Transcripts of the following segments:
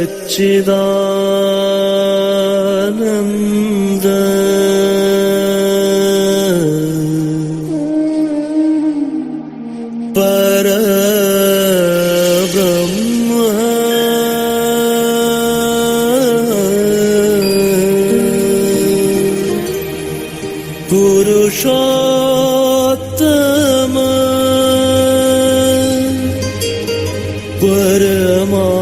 सच्चिदानन्द परब्रह्म पुरुषोत्तम परमात्मा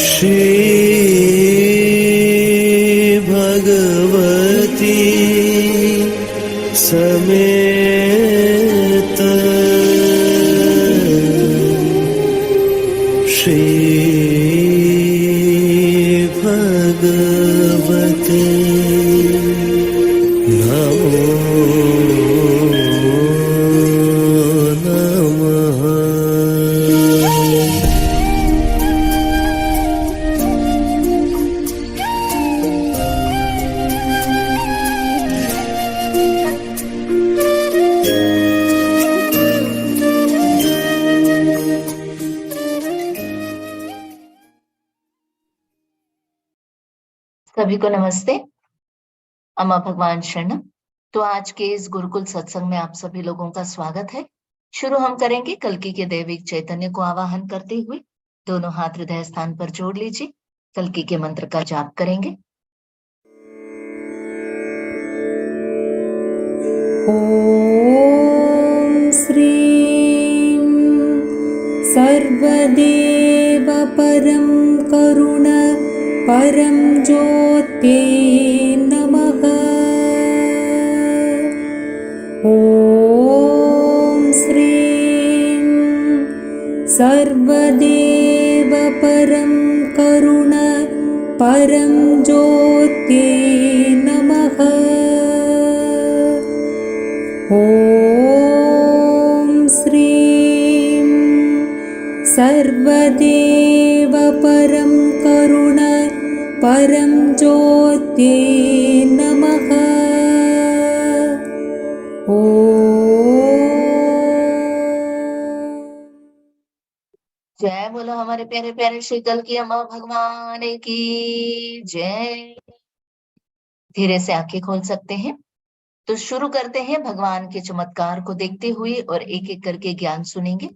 श्री भगवती समेत श्री भगवते नमो नमः। सभी को नमस्ते, अम्मा भगवान शरणम। तो आज के इस गुरुकुल सत्संग में आप सभी लोगों का स्वागत है। शुरू हम करेंगे कल्कि के दैविक चैतन्य को आवाहन करते हुए। दोनों हाथ हृदय स्थान पर जोड़ लीजिए, कल्कि के मंत्र का जाप करेंगे। ओम श्रीं सर्वदेव परं करुण परं ज्योते नमः। ओम श्रीं सर्वदेव परं करुण परं ज्योते नमः। ओम श्रीं सर्वदेव परं करुण परं ज्योते नमः। जय बोलो हमारे प्यारे प्यारे श्री कल्कि अम्मा भगवान की जय। धीरे से आंखें खोल सकते हैं। तो शुरू करते हैं भगवान के चमत्कार को देखते हुए और एक एक करके ज्ञान सुनेंगे।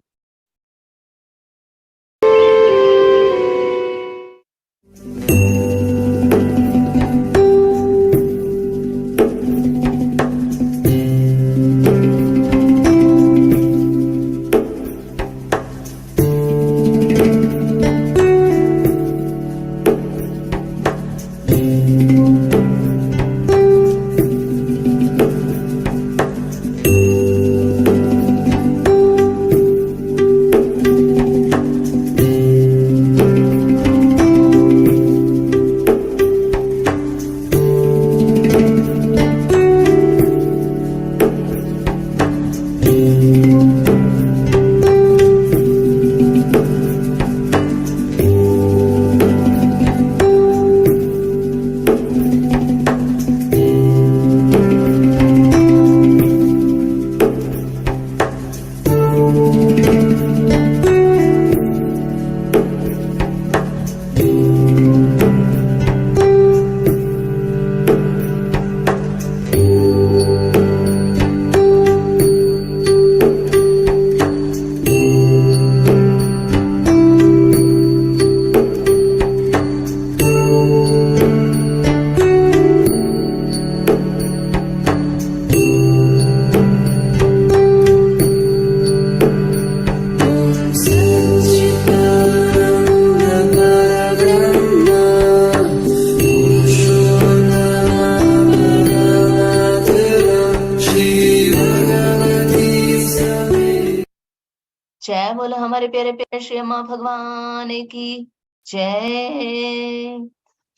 जय बोलो हमारे प्यारे प्यारे श्री अम्मा भगवान की जय।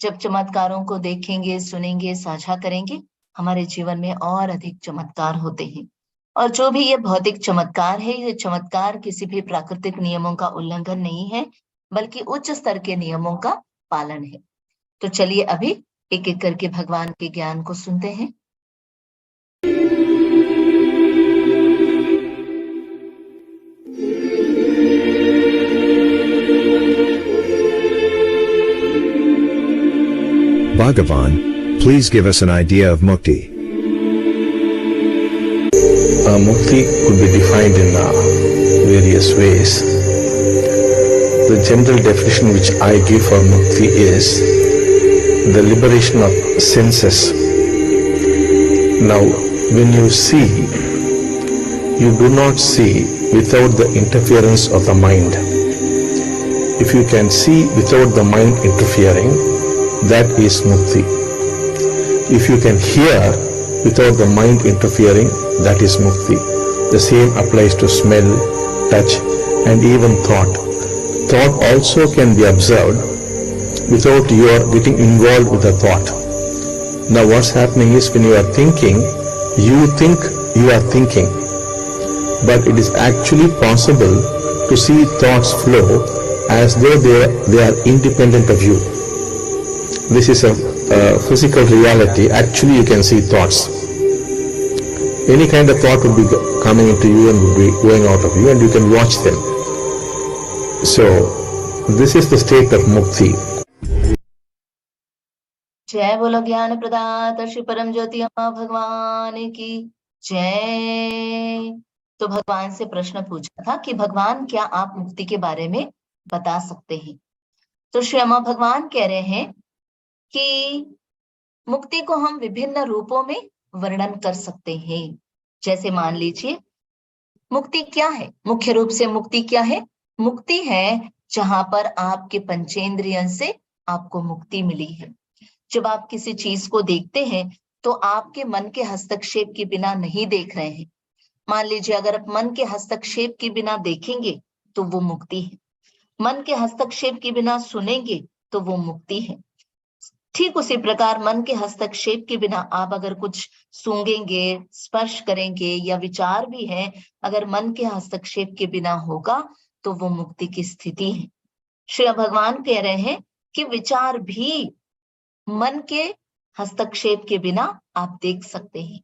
जब चमत्कारों को देखेंगे, सुनेंगे, साझा करेंगे, हमारे जीवन में और अधिक चमत्कार होते हैं। और जो भी ये भौतिक चमत्कार है, ये चमत्कार किसी भी प्राकृतिक नियमों का उल्लंघन नहीं है, बल्कि उच्च स्तर के नियमों का पालन है। तो चलिए अभी एक एक करके भगवान के ज्ञान को सुनते हैं। Bhagavan, please give us an idea of mukti. Mukti could be defined in various ways. The general definition which I give for mukti is the liberation of senses. Now, when you see, you do not see without the interference of the mind. If you can see without the mind interfering, that is mukti. If you can hear without the mind interfering, that is mukti. The same applies to smell, touch, and even thought. Thought also can be observed without your getting involved with the thought. Now what's happening is, when you are thinking, you think you are thinking, but it is actually possible to see thoughts flow as though they are independent of you. This is a physical reality. Actually you can see thoughts. Any kind of thought would be coming into you and would be going out of you, and you can watch them. So this is the state of mukti. जय बोलो ज्ञान प्रदाता श्री परम ज्योति अम्मा भगवान की जय। तो भगवान से प्रश्न पूछा था कि भगवान क्या आप मुक्ति के बारे में बता सकते हैं। तो श्री अम्मा भगवान कह रहे हैं कि मुक्ति को हम विभिन्न रूपों में वर्णन कर सकते हैं। जैसे मान लीजिए, मुक्ति क्या है? मुख्य रूप से मुक्ति क्या है? मुक्ति है जहां पर आपके पंचेंद्रियों से आपको मुक्ति मिली है। जब आप किसी चीज को देखते हैं तो आपके मन के हस्तक्षेप के बिना नहीं देख रहे हैं। मान लीजिए, अगर आप मन के हस्तक्षेप के बिना देखेंगे तो वो मुक्ति है। मन के हस्तक्षेप के बिना सुनेंगे तो वो मुक्ति है। ठीक उसी प्रकार मन के हस्तक्षेप के बिना आप अगर कुछ सूंघेंगे, स्पर्श करेंगे या विचार भी है, अगर मन के हस्तक्षेप के बिना होगा तो वो मुक्ति की स्थिति है। श्री भगवान कह रहे हैं कि विचार भी मन के हस्तक्षेप के बिना आप देख सकते हैं।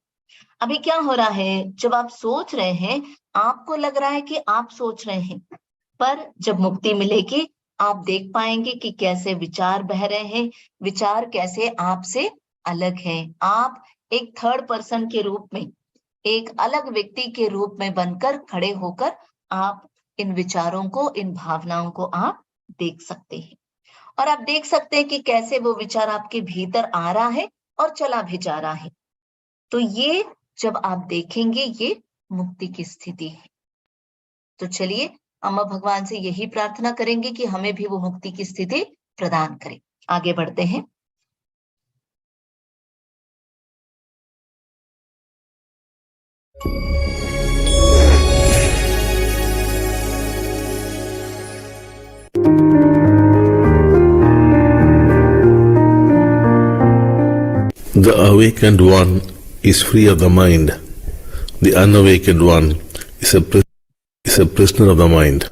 अभी क्या हो रहा है, जब आप सोच रहे हैं आपको लग रहा है कि आप सोच रहे हैं, पर जब मुक्ति मिलेगी आप देख पाएंगे कि कैसे विचार बह रहे हैं, विचार कैसे आपसे अलग है। आप एक थर्ड पर्सन के रूप में, एक अलग व्यक्ति के रूप में बनकर खड़े होकर आप इन विचारों को, इन भावनाओं को आप देख सकते हैं। और आप देख सकते हैं कि कैसे वो विचार आपके भीतर आ रहा है और चला भी जा रहा है। तो ये जब आप देखेंगे, ये मुक्ति की स्थिति है। तो चलिए अम्मा भगवान से यही प्रार्थना करेंगे कि हमें भी वो मुक्ति की स्थिति प्रदान करें। आगे बढ़ते हैं। The awakened one is free of the mind. The unawakened one is a prisoner of the mind.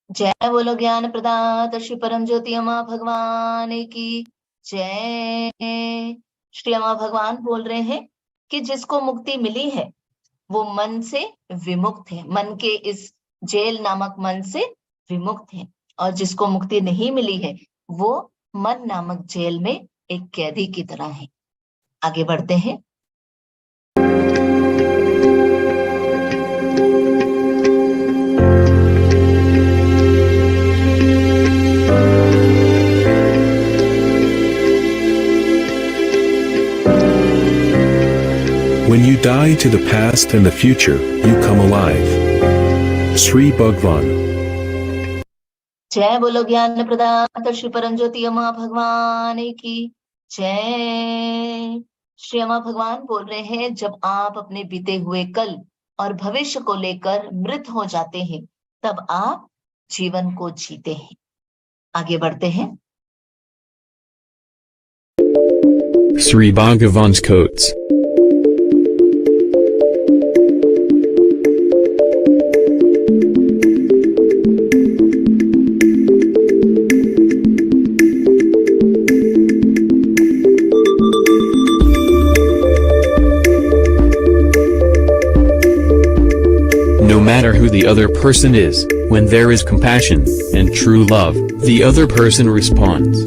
जय बोलो ज्ञान प्रदाता श्री परम ज्योति अम्मा भगवान की जय। श्री अम्मा भगवान बोल रहे हैं कि जिसको मुक्ति मिली है वो मन से विमुक्त है, मन के इस जेल नामक मन से विमुक्त है। और जिसको मुक्ति नहीं मिली है वो मन नामक जेल में एक कैदी की तरह है। आगे बढ़ते हैं। When you die to the past and the future, you come alive. Sri Bhagwan. जय बोलो ज्ञान प्रदाता श्री परम ज्योति अम्मा भगवान की जय। श्री अम्मा भगवान बोल रहे हैं, जब आप अपने बीते हुए कल और भविष्य को लेकर मृत हो जाते हैं तब आप जीवन को जीते हैं। आगे बढ़ते हैं। Sri Bhagavan's quotes. No matter who the other person is, When there is compassion and true love, the other person responds.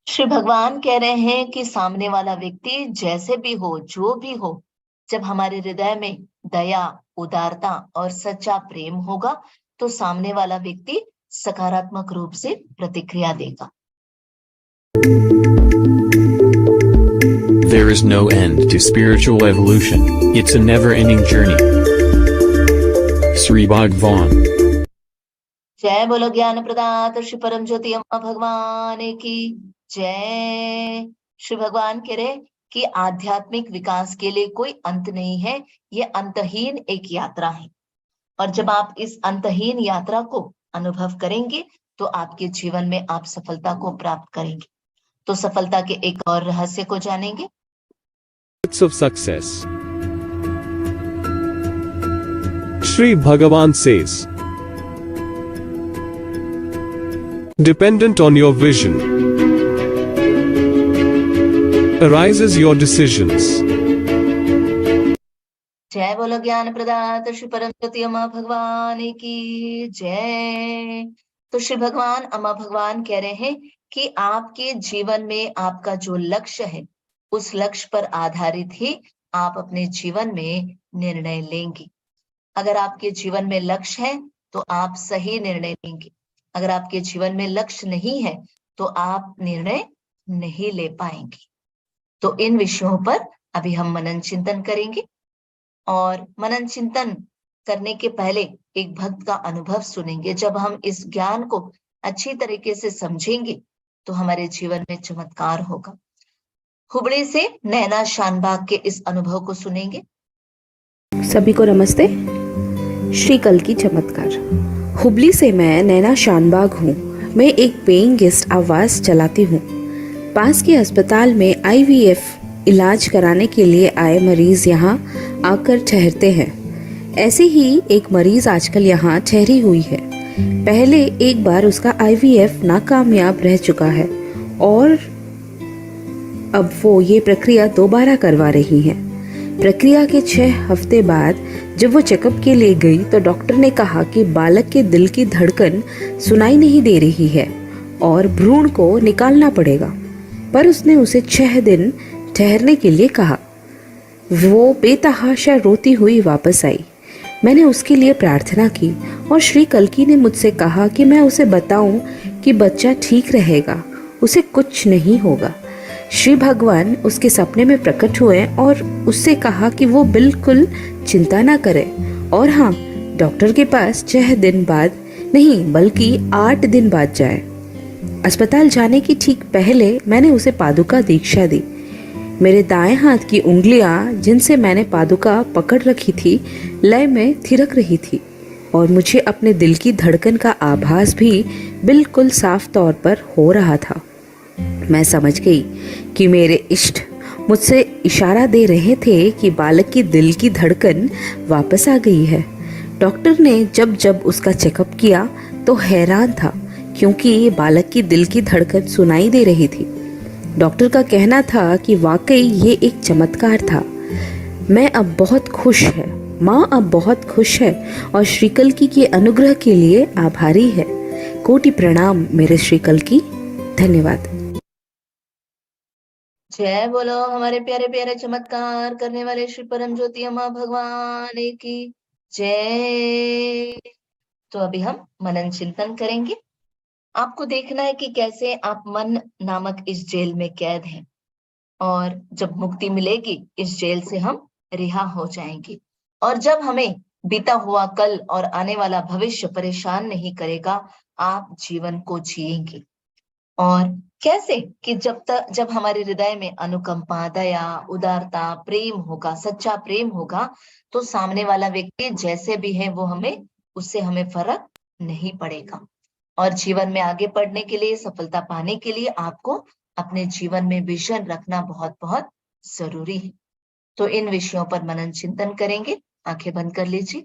Shri भगवान कह रहे हैं कि सामने वाला व्यक्ति जैसे भी हो, जो भी हो, जब हमारे हृदय में दया, उदारता और सच्चा प्रेम होगा तो सामने वाला व्यक्ति सकारात्मक रूप से प्रतिक्रिया देगा। There is no end to spiritual evolution. It's a never-ending journey. Sri Bhagwan. जय बोलो ज्ञान प्रदाता श्री परम ज्योति अम्मा भगवान की जय। श्री भगवान कह रहे कि आध्यात्मिक विकास के लिए कोई अंत नहीं है, ये अंतहीन एक यात्रा है। और जब आप इस अंतहीन यात्रा को अनुभव करेंगे तो आपके जीवन में आप सफलता को प्राप्त करेंगे। तो सफलता के एक और रहस्य को जानेंगे। of success. Shri Bhagavan says, dependent on your vision arises your decisions. जय बोलो ज्ञान प्रदाता श्री परम ज्योति अम्मा भगवान की जय। तो श्री भगवान अम्मा भगवान कह रहे हैं कि आपके जीवन में आपका जो लक्ष्य है उस लक्ष्य पर आधारित ही आप अपने जीवन में निर्णय लेंगे। अगर आपके जीवन में लक्ष्य है तो आप सही निर्णय लेंगे, अगर आपके जीवन में लक्ष्य नहीं है तो आप निर्णय नहीं ले पाएंगे। तो इन विषयों पर अभी हम मनन चिंतन करेंगे और मनन चिंतन करने के पहले एक भक्त का अनुभव सुनेंगे। जब हम इस ज्ञान को अच्छी तरीके से समझेंगे तो हमारे जीवन में चमत्कार होगा। हुबली से नैना शानबाग के इस अनुभव को सुनेंगे। सभी को नमस्ते। श्री कल की चमत्कार। हुबली से मैं नैना शानबाग हूँ। मैं एक पेइंग गेस्ट आवास चलाती हूँ। पास के अस्पताल में IVF इलाज कराने के लिए आए मरीज यहाँ आकर ठहरते हैं। ऐसे ही एक मरीज आजकल यहाँ ठहरी हुई है। पहले एक बार उसका IVF नाकामयाब रह चुका है और अब वो ये प्रक्रिया दोबारा करवा रही है। प्रक्रिया के 6 हफ्ते बाद जब वो चेकअप के लिए गई तो डॉक्टर ने कहा कि बालक के दिल की धड़कन सुनाई नहीं दे रही है और भ्रूण को निकालना पड़ेगा, पर उसने उसे 6 दिन ठहरने के लिए कहा। वो बेतहाशा रोती हुई वापस आई। मैंने उसके लिए प्रार्थना की और श्री कल्की ने मुझसे कहा कि मैं उसे बताऊं कि बच्चा ठीक रहेगा, उसे कुछ नहीं होगा। श्री भगवान उसके सपने में प्रकट हुए और उससे कहा कि वो बिल्कुल चिंता ना करे और हाँ, डॉक्टर के पास 6 दिन बाद नहीं बल्कि 8 दिन बाद जाए। अस्पताल जाने की ठीक पहले मैंने उसे पादुका दीक्षा दी। मेरे दाएं हाथ की उंगलियां जिनसे मैंने पादुका पकड़ रखी थी लय में थिरक रही थी और मुझे अपने दिल की धड़कन का आभास भी बिल्कुल साफ तौर पर हो रहा था। मैं समझ गई कि मेरे इष्ट मुझसे इशारा दे रहे थे कि बालक की दिल की धड़कन वापस आ गई है। डॉक्टर ने जब जब उसका चेकअप किया तो हैरान था क्योंकि बालक की दिल की धड़कन सुनाई दे रही थी। डॉक्टर का कहना था कि वाकई ये एक चमत्कार था। मैं अब बहुत खुश है, माँ अब बहुत खुश है और श्रीकल्की के अनुग्रह के लिए आभारी है। कोटि प्रणाम मेरे श्रीकल्की, धन्यवाद। जय बोलो हमारे प्यारे प्यारे चमत्कार करने वाले श्री परम ज्योति अम्मा भगवान की जय। तो अभी हम मनन चिंतन करेंगे। आपको देखना है कि कैसे आप मन नामक इस जेल में कैद हैं और जब मुक्ति मिलेगी इस जेल से हम रिहा हो जाएंगे। और जब हमें बीता हुआ कल और आने वाला भविष्य परेशान नहीं करेगा, आप जीवन को जिएंगे। और कैसे कि जब हमारे हृदय में अनुकंपा, दया, उदारता, प्रेम होगा, सच्चा प्रेम होगा, तो सामने वाला व्यक्ति जैसे भी है वो उससे हमें फर्क नहीं पड़ेगा। और जीवन में आगे बढ़ने के लिए, सफलता पाने के लिए आपको अपने जीवन में विजन रखना बहुत बहुत जरूरी है। तो इन विषयों पर मनन चिंतन करेंगे। आंखें बंद कर लीजिए।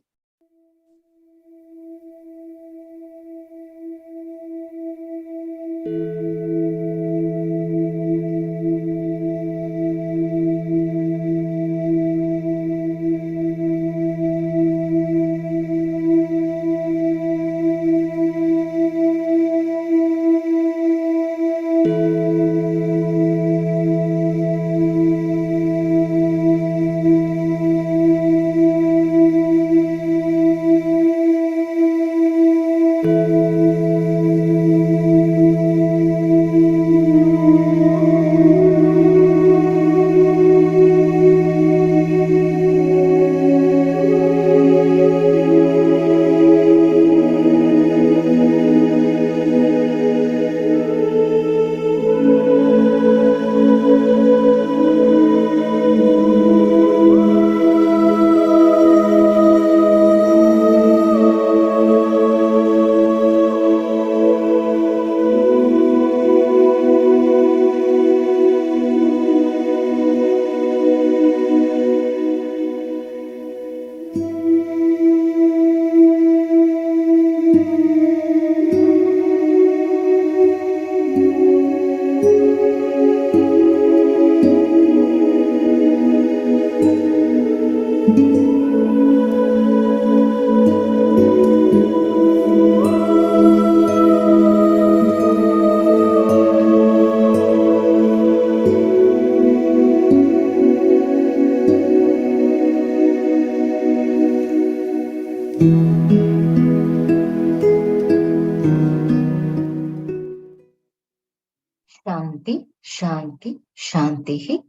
शांति शांति शांति ही।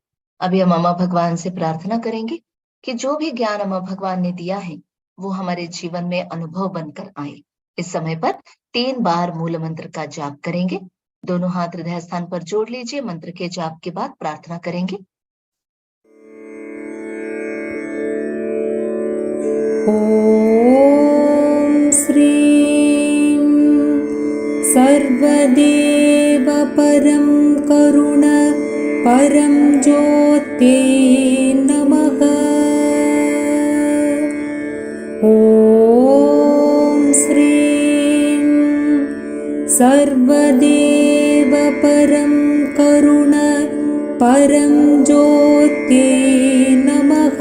अभी हम अम्मा भगवान से प्रार्थना करेंगे कि जो भी ज्ञान अम्मा भगवान ने दिया है वो हमारे जीवन में अनुभव बनकर आए। इस समय पर 3 बार मूल मंत्र का जाप करेंगे। दोनों हाथ हृदय स्थान पर जोड़ लीजिए। मंत्र के जाप के बाद प्रार्थना करेंगे। ॐ श्रीं सर्वदेव परं करुण परं ज्योते नमः। ॐ श्रीं सर्वदेव परं करुण परं ज्योते नमः।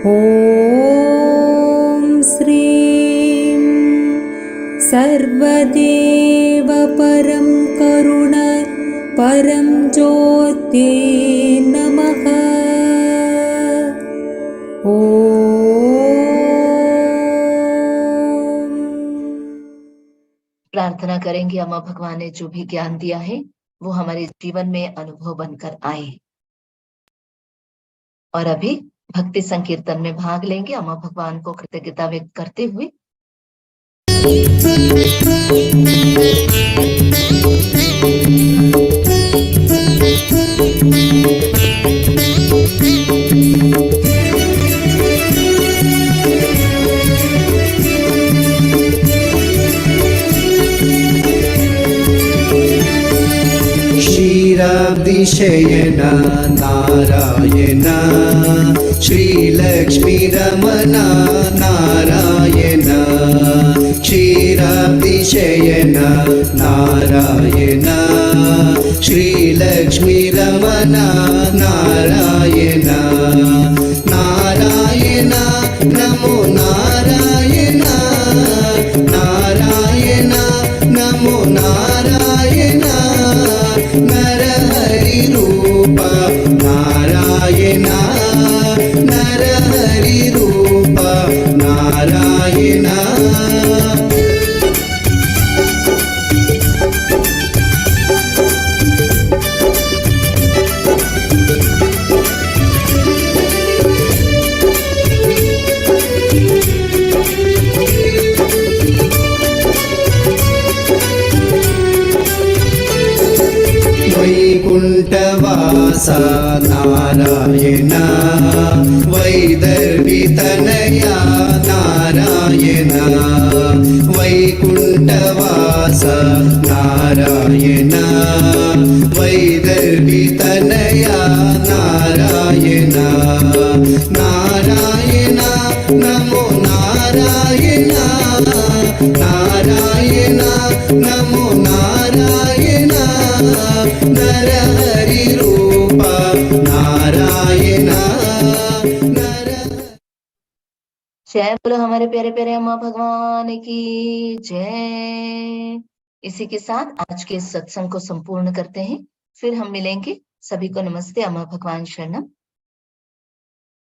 ॐ श्रीं सर्वदेव परं करुण परं ज्योते नमः। प्रार्थना करेंगे अम्मा भगवान ने जो भी ज्ञान दिया है वो हमारे जीवन में अनुभव बनकर आए। और अभी भक्ति संकीर्तन में भाग लेंगे अम्मा भगवान को कृतज्ञता व्यक्त करते हुए। क्षीराब्धिशयन नारायण श्रीलक्ष्मीरमण नारायण क्षीराब्धिशयन नारायण श्रीलक्ष्मीरमण नारायण नारायण नमो नारायण नारायण नमो नारायण नरहरि रूप नारायण नरहरि रूप नारायण। वैकुण्ठवास नारायण वैदर्भितनया नारायण वैकुण्ठवास नारायण वैदर्भितनया नारायण नारायण नमो नारायण नारायण नमो नारायण नरहरि रूप नारायण जय बोलो हमारे प्यारे प्यारे अम्मा भगवान की जय। इसी के साथ आज के सत्संग को संपूर्ण करते हैं। फिर हम मिलेंगे। सभी को नमस्ते। अम्मा भगवान शरणम।